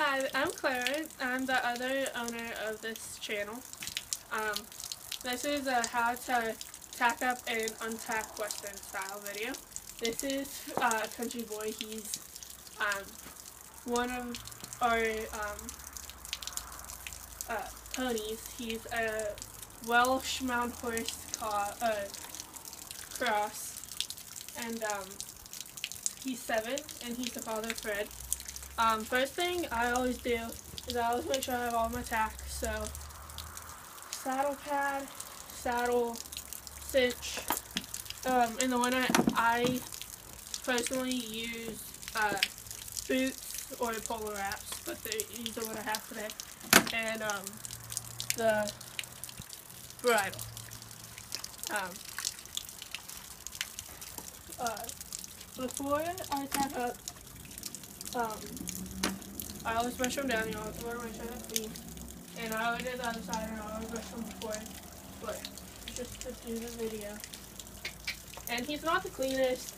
Hi, I'm Clara. I'm the other owner of this channel. Um, this is a how to tack up and untack Western style video. This is Country Boy. He's one of our ponies. He's a Welsh Mount Horse cross, and he's 7, and he's the father of Fred. First thing I always do is I always make sure I have all my tacks. So saddle pad, saddle, cinch. In the winter, I personally use boots or polar wraps, but these are what I have today. And the bridle. Um, Before I tack up, I always brush them down. I want to make sure they're clean. And I always do the other side, and I always brush them before, but just to do the video. And he's not the cleanest.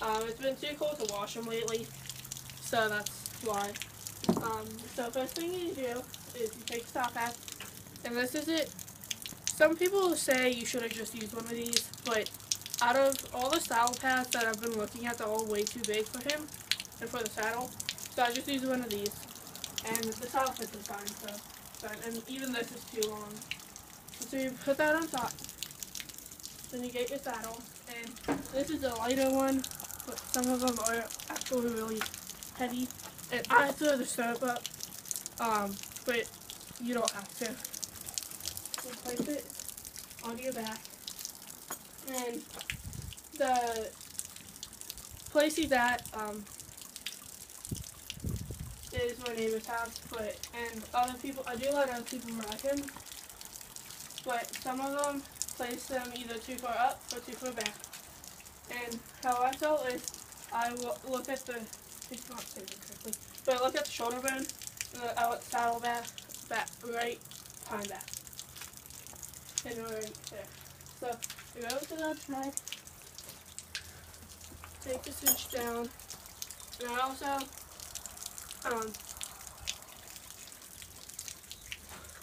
It's been too cold to wash him lately, so that's why. So first thing you do is you take a stop pad, and this is it. Some people say you should have just used one of these, but out of all the saddle pads that I've been looking at, they're all way too big for him and for the saddle. So I just used one of these, and the saddle fits is fine. So, and even this is too long. So you put that on top. Then you get your saddle, and this is a lighter one, but some of them are actually really heavy. And I throw the stirrup up, but you don't have to. So place it on your back, and the place he's at is my neighbor's house, and other people, I do let other people ride him, but some of them place them either too far up or too far back. And how I tell is I will look at the, it's not saying it correctly, but I look at the shoulder bone, the saddle back, right behind that, and right there. So we go to the side, take the cinch down, and I also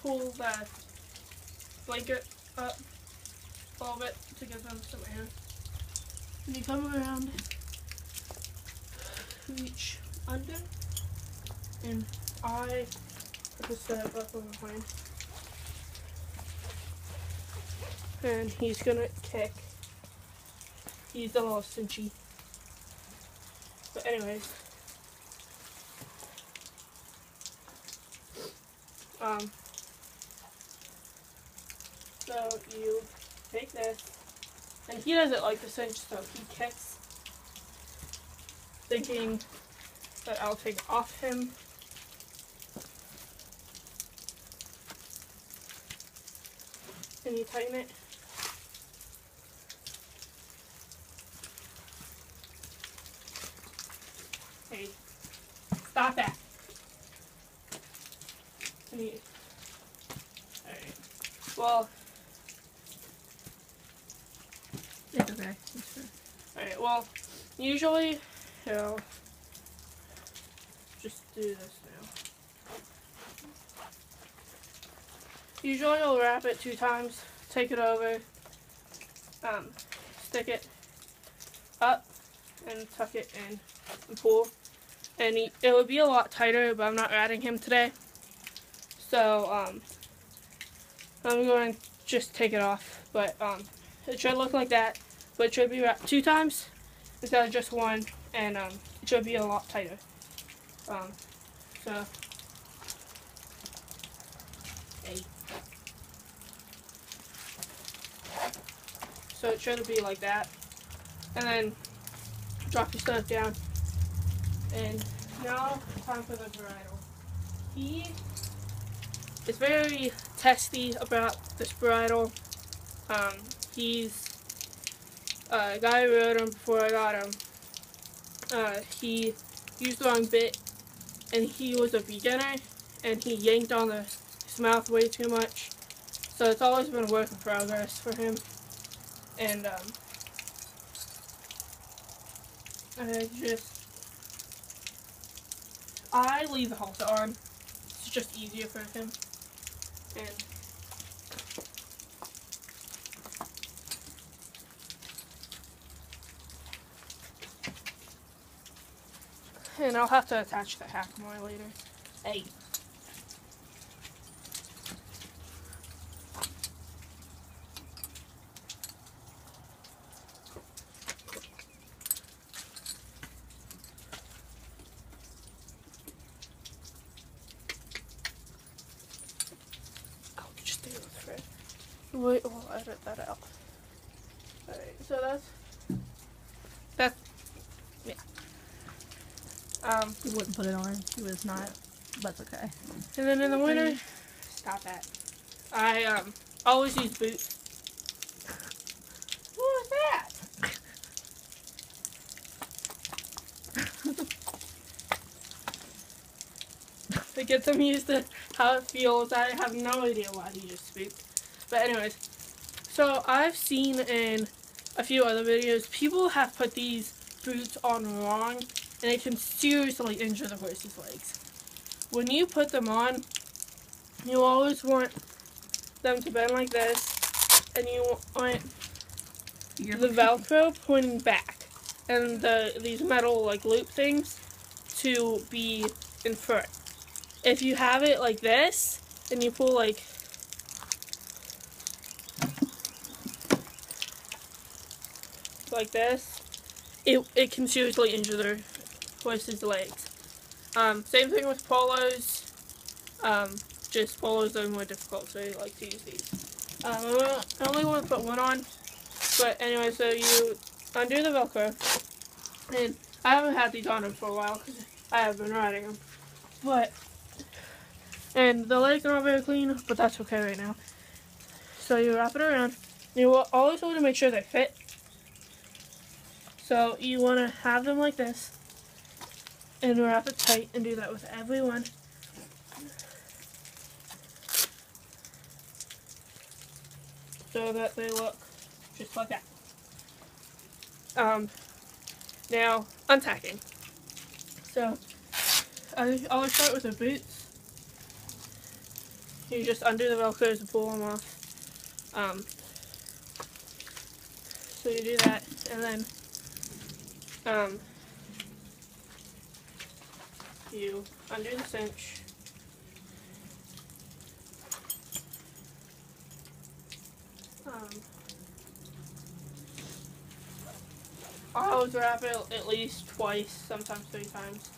pull the blanket up a little bit to give them some air. And you come around, reach under, and I put the setup up on behind. And he's gonna kick. He's the most cinchy. But anyways, so you take this, and he doesn't like the cinch, so he kicks, thinking that I'll take it off him. And you tighten it. Hey, stop that. And you, alright. Well, it's okay. Alright, well, usually, just do this now. Usually I'll wrap it 2 times, take it over, stick it up, and tuck it in and pull. And it would be a lot tighter, but I'm not adding him today. So, I'm going to just take it off. But, it should look like that, but it should be wrapped 2 times instead of just 1, and, it should be a lot tighter. So, so it should be like that. And then drop your stuff down. And now time for the bridle. He is very testy about this bridle. He's a guy who rode him before I got him. He used the wrong bit, and he was a beginner, and he yanked on his mouth way too much. So it's always been a work in progress for him. And I just I leave the halter on. It's just easier for him. And I'll have to attach the hack more later. Hey. Just do the thread. Wait, we'll edit that out. Alright, so that's yeah. You wouldn't put it on. He was not. That's okay. And then in the winter, stop that. I always use boots. What was that? To get them used to how it feels. I have no idea why he just spooked. But anyways, so I've seen in a few other videos, people have put these boots on wrong, and it can seriously injure the horse's legs. When you put them on, you always want them to bend like this, and you want the Velcro pointing back, and these metal like loop things to be in front. If you have it like this, and you pull like this, it can seriously injure the horse's legs. Same thing with polos. Just polos are more difficult, so I like to use these. I only want to put one on, but anyway, so you undo the Velcro, and I haven't had these on them for a while because I have been riding them, and the legs are not very clean, but that's okay right now. So you wrap it around. You always want to make sure they fit. So you want to have them like this, and wrap it tight, and do that with every one. So that they look just like that. Now, untacking. So, I always start with the boots. You just undo the Velcros and pull them off. So you do that, and then you undo the cinch. I always wrap it at least twice, sometimes 3 times,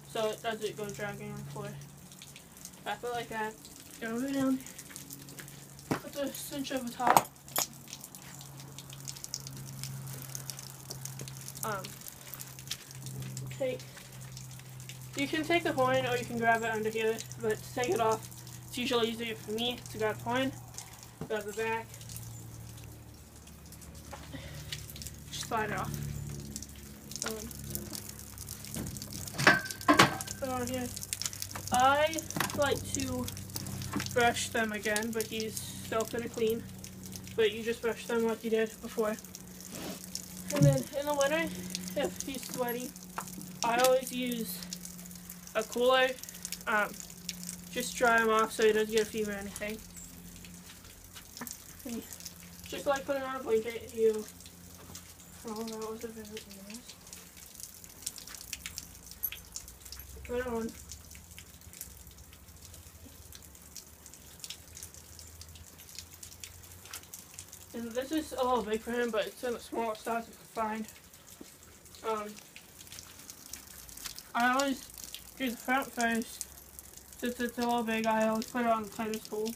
so it doesn't go dragging on the floor. Wrap it like that. Go down. Put the cinch over top. You can take the horn or you can grab it under here, but to take it off, it's usually easier for me to grab the horn, grab the back, just slide it off. Put it on here. I like to brush them again, but he's still pretty clean. But you just brush them like you did before. And then in the winter, if he's sweaty, I always use a cooler. Just dry him off so he doesn't get a fever or anything. And just like putting on a blanket, you. Oh, that was a bit nice. Put it on. And this is a little big for him, but it's in the smallest size I can find. I always do the front first. Since it's a little big, I always put it on the tightest hole.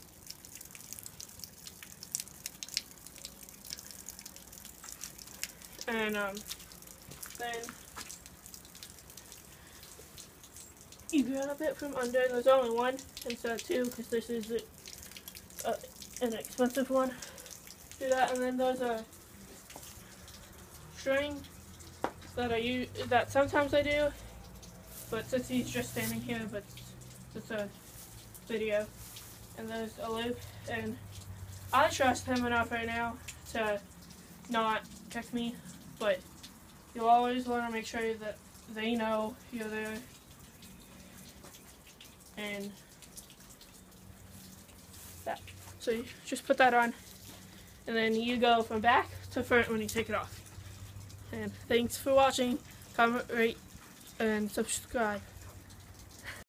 And then you grab it from under. There's only one instead of 2 because this is an expensive one. Do that, and then there's a string that sometimes I do, but since he's just standing here, but it's a video, and there's a loop, and I trust him enough right now to not kick me, but you'll always want to make sure that they know you're there, and that. So you just put that on, and then you go from back to front when you take it off. And thanks for watching. Comment, rate, and subscribe.